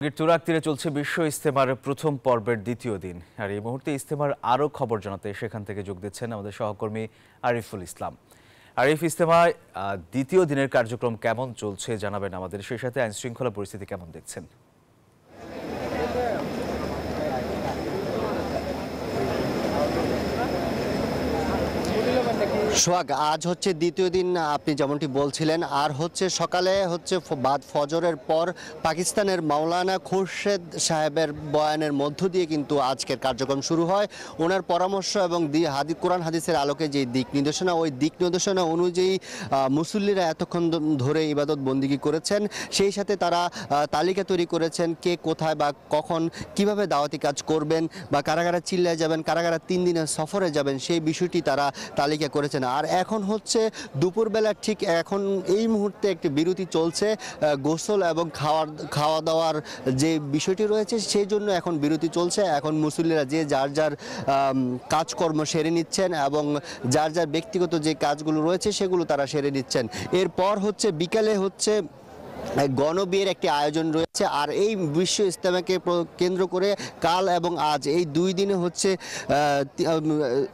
তুরাগ তীরে চলছে বিশ্ব ইজতেমার প্রথম পর্বের দ্বিতীয় দিন। আর এই মুহূর্তে ইজতেমার আরও খবর জানাতে সেখান থেকে যোগ দিচ্ছেন আমাদের সহকর্মী আরিফুল ইসলাম। আরিফ, ইজতেমায় দ্বিতীয় দিনের কার্যক্রম কেমন চলছে জানাবেন আমাদের, সেই সাথে আইন শৃঙ্খলা পরিস্থিতি কেমন দেখছেন? সোহাগ, আজ হচ্ছে দ্বিতীয় দিন, আপনি যেমনটি বলছিলেন। আর হচ্ছে সকালে হচ্ছে বাদ ফজরের পর পাকিস্তানের মাওলানা খোরশেদ সাহেবের বয়ানের মধ্য দিয়ে কিন্তু আজকের কার্যক্রম শুরু হয়। ওনার পরামর্শ এবং কোরআন হাদিসের আলোকে যে দিক নির্দেশনা, ওই দিক নির্দেশনা অনুযায়ী মুসল্লিরা এতক্ষণ ধরে ইবাদত বন্দিগি করেছেন। সেই সাথে তারা তালিকা তৈরি করেছেন কে কোথায় বা কখন কিভাবে দাওয়াতি কাজ করবেন, বা কারা কারা চিল্লায় যাবেন, কারা কারা 3 দিনের সফরে যাবেন, সেই বিষয়টি তারা তালিকা করেছেন। আর এখন হচ্ছে দুপুরবেলা ঠিক এখন এই মুহূর্তে একটি বিরতি চলছে গোসল এবং খাওয়া দাওয়ার যে বিষয়টি রয়েছে সেই জন্য এখন বিরতি চলছে। এখন মুসল্লিরা যে যার যার কাজকর্ম সেরে নিচ্ছেন এবং যার যার ব্যক্তিগত যে কাজগুলো রয়েছে সেগুলো তারা সেরে নিচ্ছেন। এরপর হচ্ছে বিকালে হচ্ছে গণবিয়ের একটি আয়োজন রয়েছে। আর এই বিশ্ব ইজতেমাকে কেন্দ্র করে কাল এবং আজ এই 2 দিনে হচ্ছে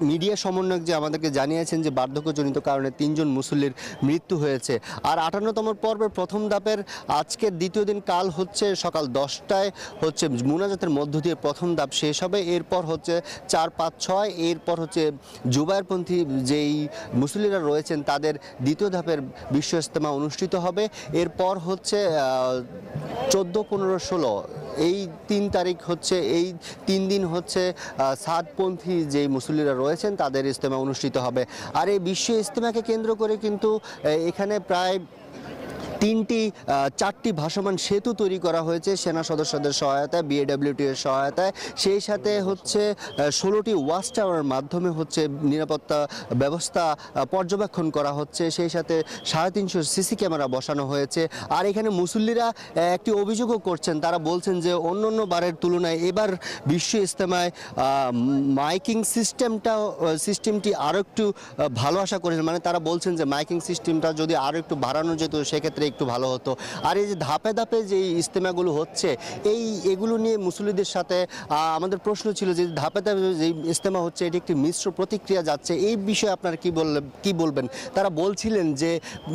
মিডিয়া সমন্বয়ক যে আমাদেরকে জানিয়েছেন যে বার্ধক্যজনিত কারণে 3 জন মুসল্লির মৃত্যু হয়েছে। আর 58তম পর্বের প্রথম ধাপের আজকের দ্বিতীয় দিন কাল হচ্ছে সকাল 10টায় হচ্ছে মুনাজাতের মধ্য দিয়ে প্রথম ধাপ শেষ হবে। এরপর হচ্ছে 4, 5, 6 এরপর হচ্ছে জুবায়েরপন্থী যেই মুসল্লিরা রয়েছেন তাদের দ্বিতীয় ধাপের বিশ্ব ইজতেমা অনুষ্ঠিত হবে। এরপর হচ্ছে 14, 15, 16 এই 3 তারিখ হচ্ছে এই 3 দিন হচ্ছে সাদপন্থী যে মুসল্লিরা রয়েছেন তাদের ইজতেমা অনুষ্ঠিত হবে। আর এই বিশ্ব ইজতেমাকে কেন্দ্র করে কিন্তু এখানে প্রায় 4টি ভাসমান সেতু তৈরি করা হয়েছে সেনা সদস্যদের সহায়তায়, BAWT এর সহায়তায়। সেই সাথে হচ্ছে 16টি ওয়াচ টাওয়ারের মাধ্যমে হচ্ছে নিরাপত্তা ব্যবস্থা পর্যবেক্ষণ করা হচ্ছে। সেই সাথে 350 সিসি ক্যামেরা বসানো হয়েছে। আর এখানে মুসল্লিরা একটি অভিযোগও করছেন, তারা বলছেন যে অন্য বারের তুলনায় এবার বিশ্ব ইজতেমায় মাইকিং সিস্টেমটি আরও একটু ভালো আশা করেছেন। মানে তারা বলছেন যে মাইকিং সিস্টেমটা যদি আরও একটু বাড়ানো যেত সেক্ষেত্রে একটু ভালো হতো। আর এই যে ধাপে ধাপে যে ইজতেমাগুলো হচ্ছে এগুলো নিয়ে মুসল্লিদের সাথে আমাদের প্রশ্ন ছিল যে ধাপে ধাপে যে ইজতেমা হচ্ছে এটি একটি মিশ্র প্রতিক্রিয়া যাচ্ছে, এই বিষয়ে আপনারা কি বলবেন? তারা বলছিলেন যে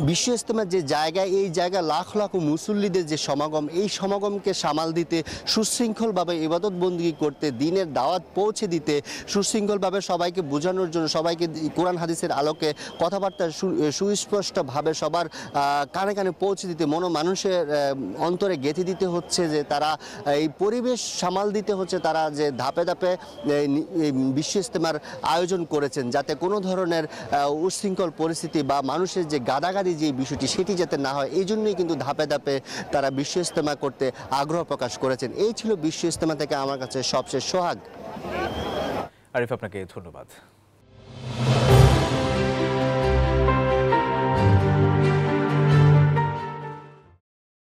বিশ্ব ইজতেমার যে জায়গায়, এই জায়গা লাখ লাখ মুসল্লিদের যে সমাগম, এই সমাগমকে সামাল দিতে, সুশৃঙ্খলভাবে ইবাদত বন্দেগী করতে, দিনের দাওয়াত পৌঁছে দিতে, সুশৃঙ্খলভাবে সবাইকে বোঝানোর জন্য, সবাইকে কোরআন হাদিসের আলোকে কথাবার্তা সুস্পষ্টভাবে সবার কানে কানে পৌঁছে দিতে, মানুষের অন্তরে গেঁথে দিতে হচ্ছে যে তারা এই পরিবেশ সামাল দিতে হচ্ছে, তারা যে ধাপে ধাপে বিশ্ব ইজতেমার আয়োজন করেছেন যাতে কোনো ধরনের উচ্ছৃঙ্খল পরিস্থিতি বা মানুষের যে গাদাগাদি যে বিষয়টি সেটি যাতে না হয়, এই জন্যই কিন্তু ধাপে ধাপে তারা বিশ্ব ইজতেমা করতে আগ্রহ প্রকাশ করেছেন। এই ছিল বিশ্ব ইজতেমা থেকে আমার কাছে সবশেষ। সোহাগ। আরিফ, আপনাকে ধন্যবাদ।